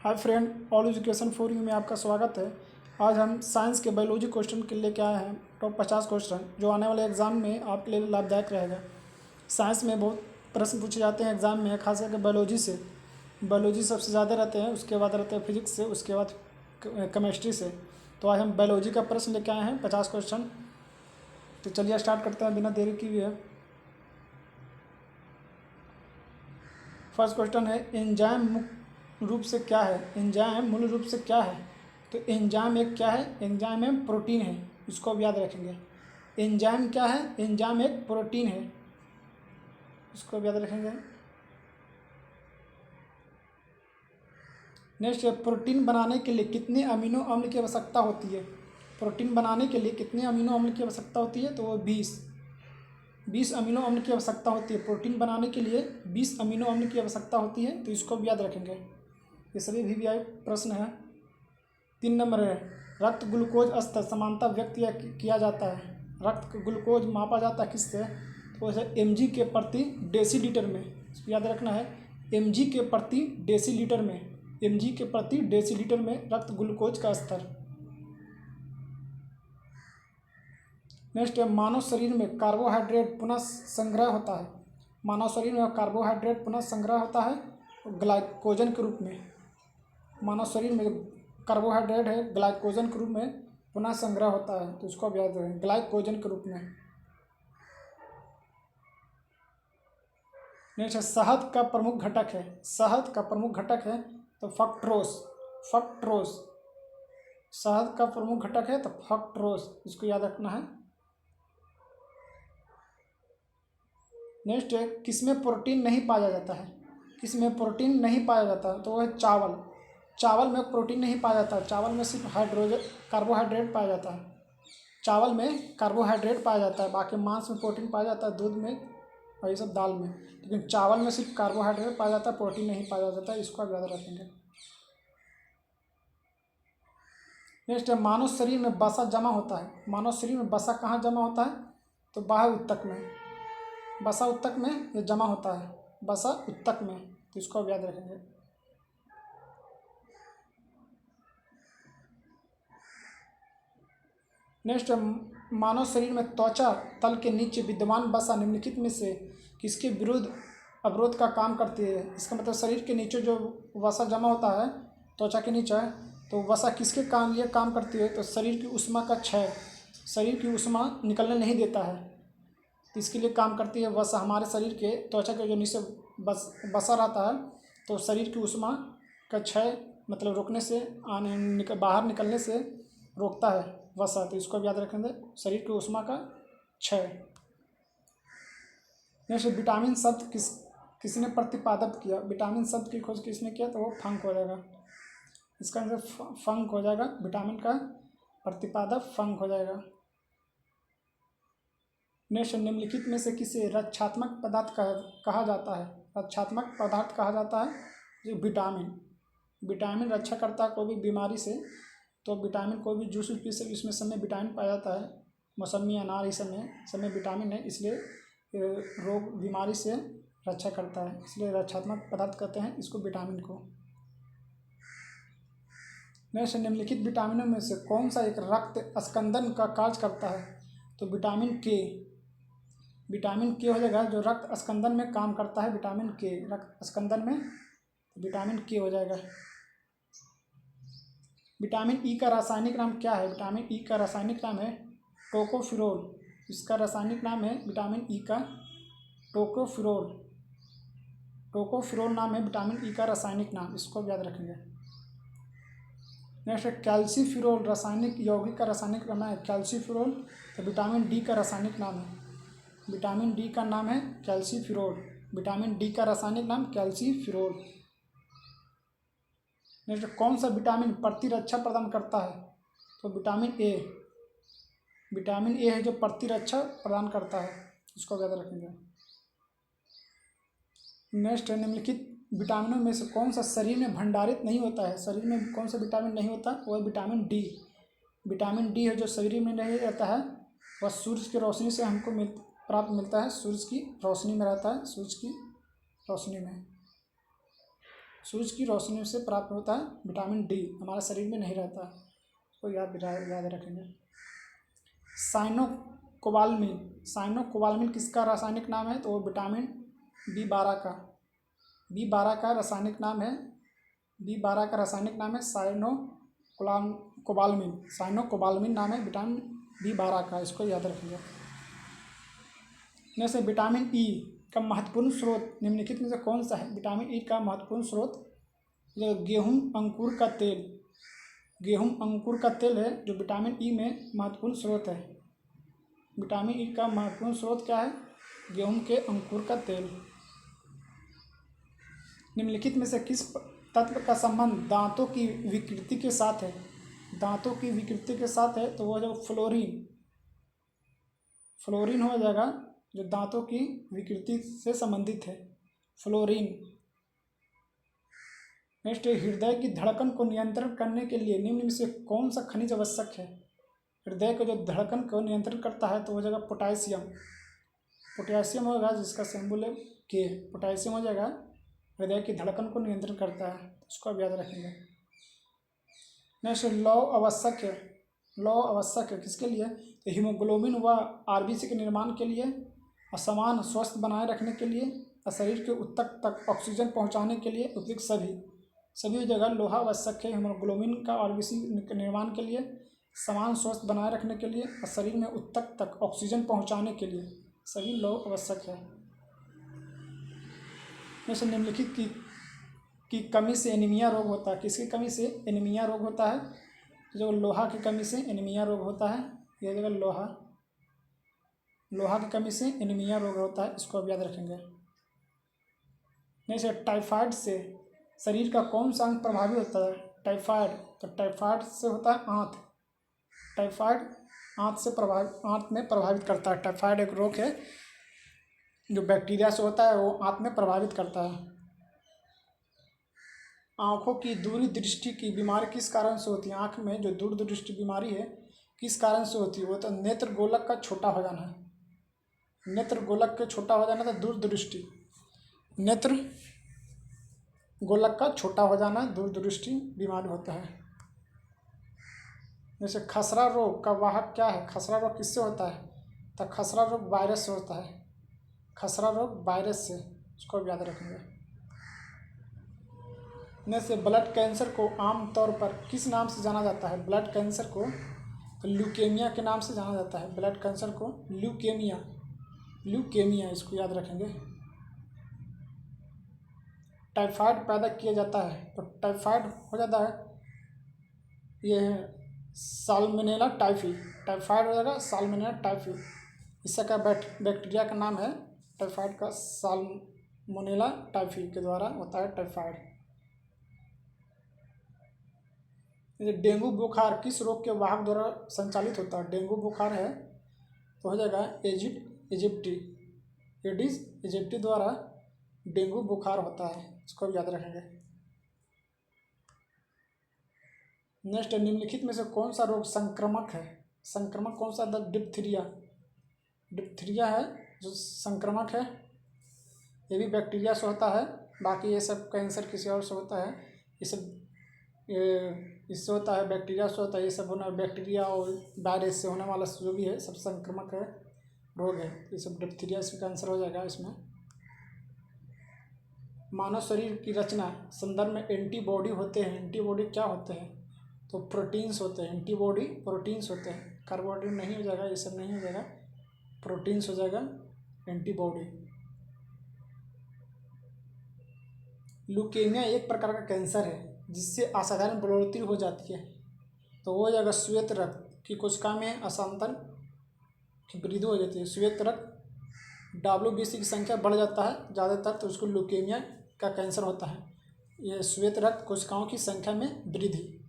Hi friend, all education for you में आपका स्वागत है। आज हम साइंस के बायोलॉजी क्वेश्चन के लेके आए हैं टॉप 50 क्वेश्चन जो आने वाले एग्जाम में आपके लिए लाभदायक रहेगा। साइंस में बहुत प्रश्न पूछे जाते हैं एग्जाम में, खास करके बायोलॉजी से। बायोलॉजी सबसे ज़्यादा रहते हैं, उसके बाद रहते हैं फिजिक्स से, उसके बाद केमिस्ट्री से। तो आज हम बायोलॉजी का प्रश्न लेके आए हैं 50 क्वेश्चन। तो चलिए स्टार्ट करते हैं बिना देरी किए। फर्स्ट क्वेश्चन है, एंजाइम मुख्य रूप से क्या है? एंजाइम मूल रूप से क्या है? तो एंजाइम एक क्या है? एंजाइम एक प्रोटीन है, इसको अब याद रखेंगे। एंजाइम क्या है? एंजाइम एक प्रोटीन है, इसको अब याद रखेंगे। नेक्स्ट है, प्रोटीन बनाने के लिए कितने अमीनो अम्ल की आवश्यकता होती है? प्रोटीन बनाने के लिए कितने अमीनो अम्ल की आवश्यकता होती है? तो वो 20 अमीनो अम्ल की आवश्यकता होती है। प्रोटीन बनाने के लिए 20 अमीनो अम्ल की आवश्यकता होती है, तो इसको भी याद रखेंगे। ये सभी VVI प्रश्न है। 3 नंबर है, रक्त ग्लूकोज स्तर समानता व्यक्त किया जाता है। रक्त ग्लूकोज मापा जाता है किससे? तो वैसे mg के प्रति डेसीलीटर में, इसको याद रखना है। mg के प्रति डेसीलीटर में, mg के प्रति डेसीलीटर में रक्त ग्लूकोज का स्तर। नेक्स्ट है, मानव शरीर में कार्बोहाइड्रेट पुनः संग्रह होता है। मानव शरीर में कार्बोहाइड्रेट पुनः संग्रह होता है ग्लाइकोजन के रूप में। मानव शरीर में कार्बोहाइड्रेट है ग्लाइकोजन के रूप में पुनः संग्रह होता है, तो इसको अब याद रखें, ग्लाइकोजन के रूप में। नेक्स्ट है, शहद का प्रमुख घटक है। शहद का प्रमुख घटक है तो फ्रक्टोज। फ्रक्टोज शहद का प्रमुख घटक है तो फ्रक्टोज, इसको याद रखना है। नेक्स्ट है, किसमें प्रोटीन नहीं पाया जाता है? किसमें प्रोटीन नहीं पाया जाता है? तो वह है चावल। चावल में प्रोटीन नहीं पाया जाता है, चावल में सिर्फ कार्बोहाइड्रेट पाया जाता है। चावल में कार्बोहाइड्रेट पाया जाता है, बाकी मांस में प्रोटीन पाया जाता है, दूध में और ये सब दाल में। लेकिन चावल में सिर्फ कार्बोहाइड्रेट पाया जाता है, प्रोटीन नहीं पाया जाता है, इसको आप याद रखेंगे। नेक्स्ट है, मानव शरीर में वसा जमा होता है। मानव शरीर में वसा कहाँ जमा होता है? तो बाह्य ऊतक में। वसा ऊतक में ये जमा होता है, वसा ऊतक में, तो इसको अब याद रखेंगे। नेक्स्ट, मानव शरीर में त्वचा तल के नीचे विद्यमान वसा निम्नलिखित में से किसके विरुद्ध अवरोध का काम करती है? इसका मतलब शरीर के नीचे जो वसा जमा होता है त्वचा के नीचे, तो वसा किसके काम लिए काम करती है? तो शरीर की ऊष्मा का क्षय, शरीर की ऊष्मा निकलने नहीं देता है, तो इसके लिए काम करती है वसा। हमारे शरीर के त्वचा के जो नीचे वसा रहता है, तो शरीर की ऊष्मा का क्षय मतलब रोकने से बाहर निकलने से रोकता है वसा, तो इसको भी याद रखेंगे, शरीर की ऊष्मा का क्षय। नेक्स्ट, विटामिन शब्द किसने प्रतिपादित किया? विटामिन शब्द की खोज किसने किया? तो वो फंक हो जाएगा, इसका आंसर फंक हो जाएगा। विटामिन का प्रतिपादक फंक हो जाएगा। नेक्स्ट, निम्नलिखित में से किसे रक्षात्मक पदार्थ कहा जाता है? रक्षात्मक पदार्थ कहा जाता है जो विटामिन रक्षा करता है कोई भी बीमारी से। तो विटामिन कोई भी जूस पी से इसमें सब में विटामिन पाया जाता है, मौसमी अनार इस सब में विटामिन है, इसलिए रोग बीमारी से रक्षा करता है, इसलिए रक्षात्मक पदार्थ कहते हैं इसको, विटामिन को। नेक्स्ट, निम्नलिखित विटामिनों में से कौन सा एक रक्त स्कंदन का कार्य करता है? तो विटामिन के हो जाएगा, जो रक्त स्कंदन में काम करता है, विटामिन के रक्त स्कंदन में, विटामिन के हो जाएगा। विटामिन ई का रासायनिक नाम क्या है? विटामिन ई का रासायनिक नाम है टोकोफिरोल, इसका रासायनिक नाम है विटामिन ई का टोकोफिरोल नाम है विटामिन ई का रासायनिक नाम, इसको याद रखेंगे। नेक्स्ट, कैल्सीफिरोल रासायनिक यौगिक का रासायनिक नाम है कैल्सीफिरोल, तो विटामिन डी का रासायनिक नाम है, विटामिन डी का नाम है कैल्सीफिरोल, विटामिन डी का रासायनिक नाम कैल्सीफिरोल। नेक्स्ट, कौन सा विटामिन प्रतिरक्षा प्रदान करता है? तो विटामिन ए है जो प्रतिरक्षा प्रदान करता है, इसको याद रखेंगे। नेक्स्ट, निम्नलिखित विटामिनों में से कौन सा शरीर में भंडारित नहीं होता है? शरीर में कौन सा विटामिन नहीं होता? वो है विटामिन डी। विटामिन डी है जो शरीर में नहीं रहता है, वह सूर्य की रोशनी से हमको प्राप्त मिलता है, सूर्य की रोशनी में रहता है, सूर्य की रोशनी में। सूरज की रोशनी से प्राप्त होता है विटामिन डी, हमारे शरीर में नहीं रहता, इसको याद रखेंगे। साइनोकोबाल्मिन किसका रासायनिक नाम है? तो वो विटामिन B12 का, B12 का रासायनिक नाम है, B12 का रासायनिक नाम है साइनोकोबाल्मिन नाम है विटामिन B12 का, इसको याद रखिएगा। जैसे विटामिन ई का महत्वपूर्ण स्रोत निम्नलिखित में से कौन सा है? विटामिन ई का महत्वपूर्ण स्रोत जो गेहूं अंकुर का तेल है, जो विटामिन ई में महत्वपूर्ण स्रोत है। विटामिन ई का महत्वपूर्ण स्रोत क्या है? गेहूं के अंकुर का तेल। निम्नलिखित में से किस तत्व का संबंध दांतों की विकृति के साथ है? दांतों की विकृति के साथ है तो वो जो फ्लोरीन हो जाएगा, जो दांतों की विकृति से संबंधित है, फ्लोरीन। नेक्स्ट, हृदय की धड़कन को नियंत्रण करने के लिए निम्न में से कौन सा खनिज आवश्यक है? हृदय को जो धड़कन को नियंत्रण करता है तो वो जगह पोटेशियम होगा, जिसका सिंबल है के, पोटेशियम हो जाएगा, हृदय की धड़कन को नियंत्रण करता है, उसको आप याद रखेंगे। नेक्स्ट, लौ आवश्यक है किसके लिए? तो हीमोग्लोबिन व आरबीसी के निर्माण के लिए, असमान स्वस्थ बनाए रखने के लिए, और शरीर के ऊतक तक ऑक्सीजन पहुंचाने के लिए उपयुक्त सभी जगह लोहा आवश्यक है। हीमोग्लोबिन का आरबीसी के निर्माण के लिए, समान स्वस्थ बनाए रखने के लिए, और शरीर में ऊतक तक ऑक्सीजन पहुंचाने के लिए सभी लोह आवश्यक है। जैसे निम्नलिखित की कमी से एनीमिया रोग होता है। किसकी कमी से एनीमिया रोग होता है? जो लोहा की कमी से एनीमिया रोग होता है, यह जगह लोहा की कमी से एनीमिया रोग होता है, इसको आप याद रखेंगे। जैसे टाइफाइड से शरीर का कौन सा अंग प्रभावित होता है? टाइफाइड, तो टाइफाइड से होता है आंत। टाइफाइड आंत में प्रभावित करता है। टाइफाइड एक रोग है जो बैक्टीरिया से होता है, वो आंत में प्रभावित करता है। आँखों की दूरी दृष्टि की बीमारी किस कारण से होती है? आँख में जो दूर दृष्टि बीमारी है किस कारण से होती है? वो तो नेत्र गोलक का छोटा हो जाना है। नेत्र गोलक के छोटा हो जाना तो दूर दृष्टि, नेत्र गोलक का छोटा हो जाना दूर दृष्टि बीमारी होता है। जैसे खसरा रोग का वाहक क्या है? खसरा रोग किससे होता है? तो खसरा रोग वायरस से होता है। खसरा रोग वायरस से, इसको याद रखेंगे। जैसे ब्लड कैंसर को आमतौर पर किस नाम से जाना जाता है? ब्लड कैंसर को तो ल्यूकेमिया के नाम से जाना जाता है। ब्लड कैंसर को ल्यूकेमिया, इसको याद रखेंगे। टाइफाइड पैदा किया जाता है, तो टाइफाइड हो जाता है, ये है साल्मोनेला टाइफी। टाइफाइड हो जाएगा साल्मोनेला टाइफी। इसका बैक्टीरिया का नाम है टाइफाइड का, साल्मोनेला टाइफी के द्वारा होता है टाइफाइड। डेंगू बुखार किस रोग के वाहक द्वारा संचालित होता है? डेंगू बुखार है तो हो जाएगा एडिस इजिप्टी द्वारा डेंगू बुखार होता है, इसको याद रखेंगे। नेक्स्ट, निम्नलिखित में से कौन सा रोग संक्रमक है? संक्रमक कौन सा? डिप्थीरिया है जो संक्रमक है, ये भी बैक्टीरिया से होता है। बाकी ये सब कैंसर किसी और से होता है, ये सब इससे होता है, बैक्टीरिया से होता है। ये सब होना बैक्टीरिया और वायरस से होने वाला जो भी है सब संक्रमक है, रोग है। ये सब डिप्थीरिया से कैंसर हो जाएगा इसमें। मानव शरीर की रचना संदर्भ में एंटीबॉडी होते हैं। एंटीबॉडी क्या होते हैं? तो प्रोटीन्स होते हैं। एंटीबॉडी प्रोटीन्स होते हैं, कार्बोहाइड्रेट नहीं हो जाएगा, ये सब नहीं हो जाएगा, प्रोटीन्स हो जाएगा एंटीबॉडी। ल्यूकेमिया एक प्रकार का कैंसर है जिससे असाधारण बढ़ोतरी हो जाती है, तो वो जगह श्वेत रक्त की कोशिका में अशांतन की वृद्धि हो जाती है। श्वेत रक्त WBC की संख्या बढ़ जाता है ज़्यादातर, तो उसको ल्यूकेमिया का कैंसर होता है। यह श्वेत रक्त कोशिकाओं की संख्या में वृद्धि,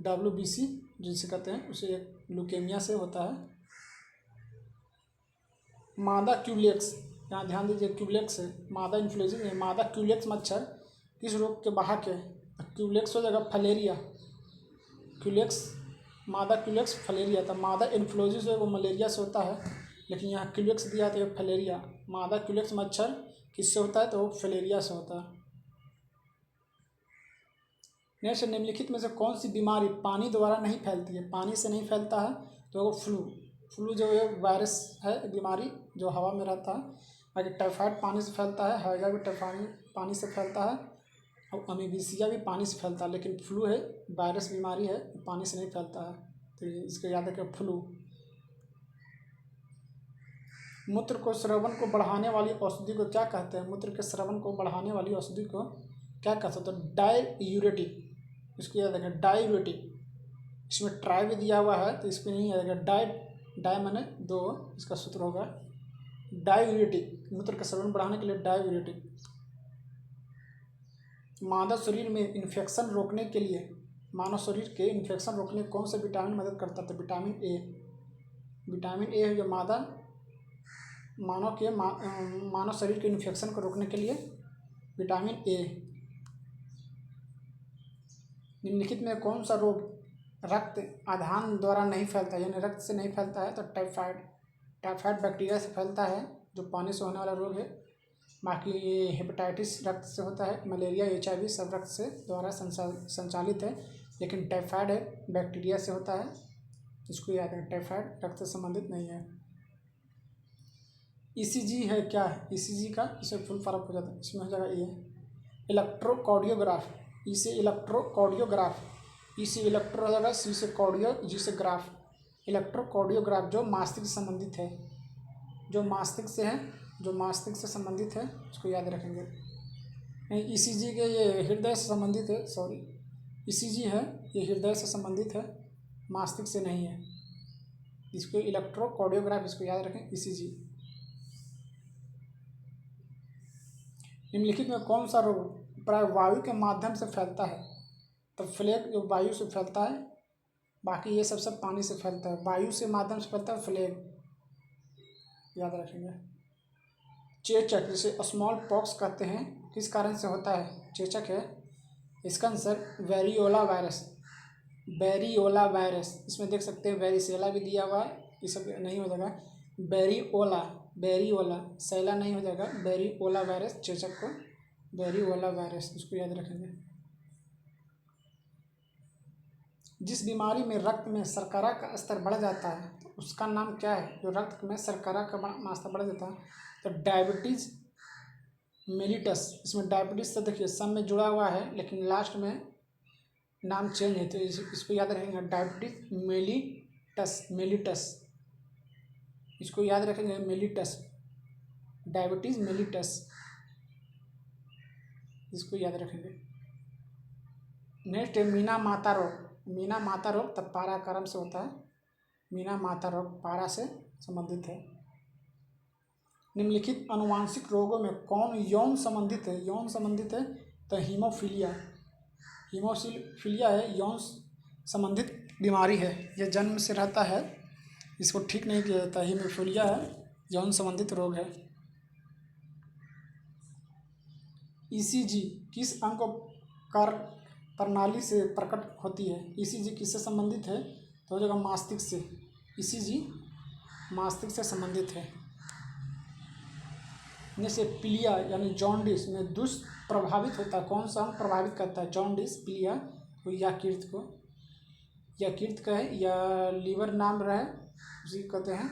WBC जिसे कहते हैं, उसे ल्यूकेमिया से होता है। मादा क्यूलेक्स, यहाँ ध्यान दीजिए, क्यूलेक्स है मादा इन्फ्लुएंजा, मादा क्यूलेक्स मच्छर किस रोग के वाहक है? क्यूलेक्स हो जाएगा फलेरिया। मादा क्यूलेक्स फलेरिया था। मादा इन्फ्लुएंजा जो है वो मलेरिया से होता है, लेकिन यहाँ क्यूलेक्स दिया तो फलेरिया। मादा क्यूलेक्स मच्छर किससे होता है? तो वो फलेरिया से होता है। नेक्स्ट, निम्नलिखित में से कौन सी बीमारी पानी द्वारा नहीं फैलती है? पानी से नहीं फैलता है तो वो फ्लू जो है वायरस है, बीमारी जो हवा में रहता है। बाकी टाइफाइड पानी से फैलता है, हैजा भी पानी से फैलता है, और अमीबिसिया भी पानी से फैलता है। लेकिन फ्लू है वायरस बीमारी है, पानी से नहीं फैलता है। तो इसको याद रखें, फ्लू। मूत्र को स्रवण को बढ़ाने वाली औषधि को क्या कहते हैं? मूत्र के स्रवण को बढ़ाने वाली औषधि को क्या कहते हैं? तो डाययूरेटिक। इसको याद रखें, डाययूरेटिक। इसमें ट्राई भी दिया हुआ है तो इसको नहीं याद रखेगा। डाई माने 2, इसका सूत्र होगा डाययूरेटिक। मूत्र का स्रवण बढ़ाने के लिए डाययूरेटिक। मानव शरीर में इन्फेक्शन रोकने के लिए, मानव शरीर के इन्फेक्शन रोकने कौन सा विटामिन मदद करता है? तो विटामिन ए। विटामिन ए है जो मानव शरीर के इन्फेक्शन को रोकने के लिए विटामिन ए। निम्नलिखित में कौन सा रोग रक्त आधान द्वारा नहीं फैलता है, यानी रक्त से नहीं फैलता है? तो टाइफाइड बैक्टीरिया से फैलता है, जो पानी से होने वाला रोग है। बाकी ये हेपेटाइटिस रक्त से होता है, मलेरिया HIV सब रक्त से द्वारा संचालित है, लेकिन टाइफाइड है बैक्टीरिया से होता है। इसको याद रखें, टाइफाइड रक्त से संबंधित नहीं है। ECG है क्या? ECG का इसे फुल फॉर्म हो जाता है, इसमें हो जाएगा ये इलेक्ट्रोकार्डियोग्राफ। इसे इलेक्ट्रोकार्डियोग्राफ, इसी इलेक्ट्रो हो जाएगा, C से कार्डियो, G से ग्राफ। इलेक्ट्रोकार्डियोग्राफ जो मस्तिष्क से संबंधित है, जो मस्तिष्क से संबंधित है, उसको याद रखेंगे। नहीं, ECG के ये हृदय से संबंधित है, सॉरी, ECG है ये हृदय से संबंधित है, मस्तिष्क से नहीं है। इसको इलेक्ट्रोकार्डियोग्राफ, इसको याद रखें, ECG। निम्नलिखित में कौन सा रोग प्राय वायु के माध्यम से फैलता है? तो फ्लेग जो वायु से फैलता है, बाकी ये सब पानी से फैलता है। वायु से माध्यम से फैलता है फ्लेग, याद रखेंगे। चेचक जिसे स्मॉल पॉक्स कहते हैं, किस कारण से होता है? चेचक है इसका answer variola virus. Variola virus, इसमें देख सकते हैं वेरिसेला भी दिया हुआ है, ये सब नहीं हो जाएगा। वेरियोला सैला नहीं हो जाएगा, वेरियोला वायरस चेचक को वेरियोला वायरस, इसको याद रखेंगे। जिस बीमारी में रक्त में शर्करा का स्तर बढ़ जाता है तो उसका नाम क्या है? जो रक्त में शर्करा का मात्रा बढ़ जाता है, तो डायबिटीज मेलिटस। इसमें डायबिटीज से देखिए सब में जुड़ा हुआ है, लेकिन लास्ट में नाम चेंज है, तो इसको याद रखेंगे, डायबिटीज मेलिटस। इसको याद रखेंगे, मेलिटस, डायबिटीज मेलिटस, इसको याद रखेंगे। नेक्स्ट है मीना माता रोग। मीना माता रोग तब पाराक्रम से होता है, मीना माता रोग पारा से संबंधित है। निम्नलिखित अनुवांशिक रोगों में कौन यौन संबंधित है? यौन संबंधित है तो हीमोफीलिया है, यौन संबंधित बीमारी है, यह जन्म से रहता है, इसको ठीक नहीं किया जाता। हीमोफीलिया है, यौन संबंधित रोग है। ECG किस अंग कार्य प्रणाली से प्रकट होती है? ECG किससे संबंधित है? तो हो जाएगा मस्तिष्क से। ECG मस्तिष्क से संबंधित है। जैसे पीलिया यानी जॉन्डिस में दुष्प्रभावित होता है, कौन सा अंग प्रभावित करता है? जॉन्डिस, पीलिया, तो यकृत का है, या लीवर नाम रहे उसी कहते हैं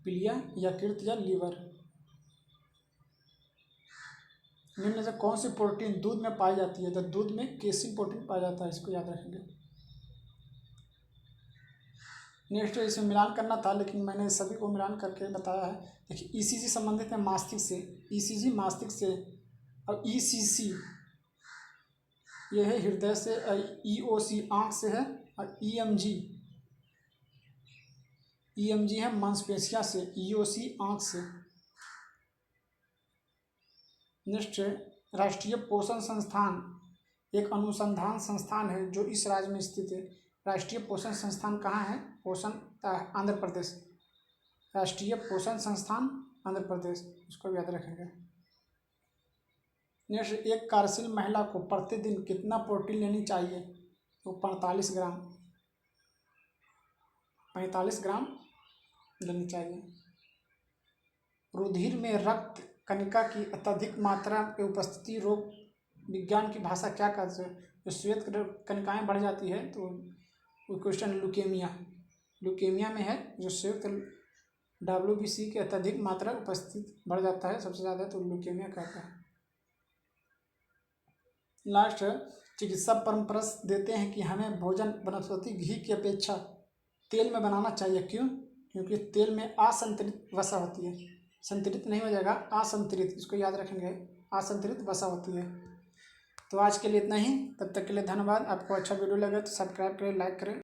पीलिया, यकृत या लीवर। निम्न से कौन सी प्रोटीन दूध में पाई जाती है? तो दूध में केसिन प्रोटीन पाया जाता है, इसको याद रखेंगे। नेक्स्ट इसमें मिलान करना था, लेकिन मैंने सभी को मिलान करके बताया है। देखिए ECG संबंधित है मस्तिष्क से, ECG मस्तिष्क से, और ECC ये है हृदय से, EOC आँख से है, और EMG है मांसपेशियाँ से, EOC आँख से। नेक्स्ट राष्ट्रीय पोषण संस्थान एक अनुसंधान संस्थान है जो इस राज्य में स्थित है। राष्ट्रीय पोषण संस्थान कहाँ है? आंध्र प्रदेश। राष्ट्रीय पोषण संस्थान आंध्र प्रदेश, इसको याद रखेंगे। नेक्स्ट, एक कार्यशील महिला को प्रतिदिन कितना प्रोटीन लेनी चाहिए? तो 45 ग्राम लेनी चाहिए। रुधिर में रक्त कणिका की अत्यधिक मात्रा की उपस्थिति रोग विज्ञान की भाषा क्या कहते हैं, जो श्वेत कणिकाएँ बढ़ जाती है तो वो क्वेश्चन ल्यूकेमिया में है, जो श्वेत WBC की अत्यधिक मात्रा उपस्थित बढ़ जाता है सबसे ज़्यादा, तो ल्यूकेमिया कहता है। लास्ट, चिकित्सा परम्परस देते हैं कि हमें भोजन वनस्पति घी की अपेक्षा तेल में बनाना चाहिए। क्यों? क्योंकि तेल में असंतुलित वसा होती है, संतुलित नहीं हो जाएगा, असंतुलित, इसको याद रखेंगे, असंतुलित वसा होती है। तो आज के लिए इतना ही, तब तक के लिए धन्यवाद। आपको अच्छा वीडियो लगे तो सब्सक्राइब करें, लाइक करें।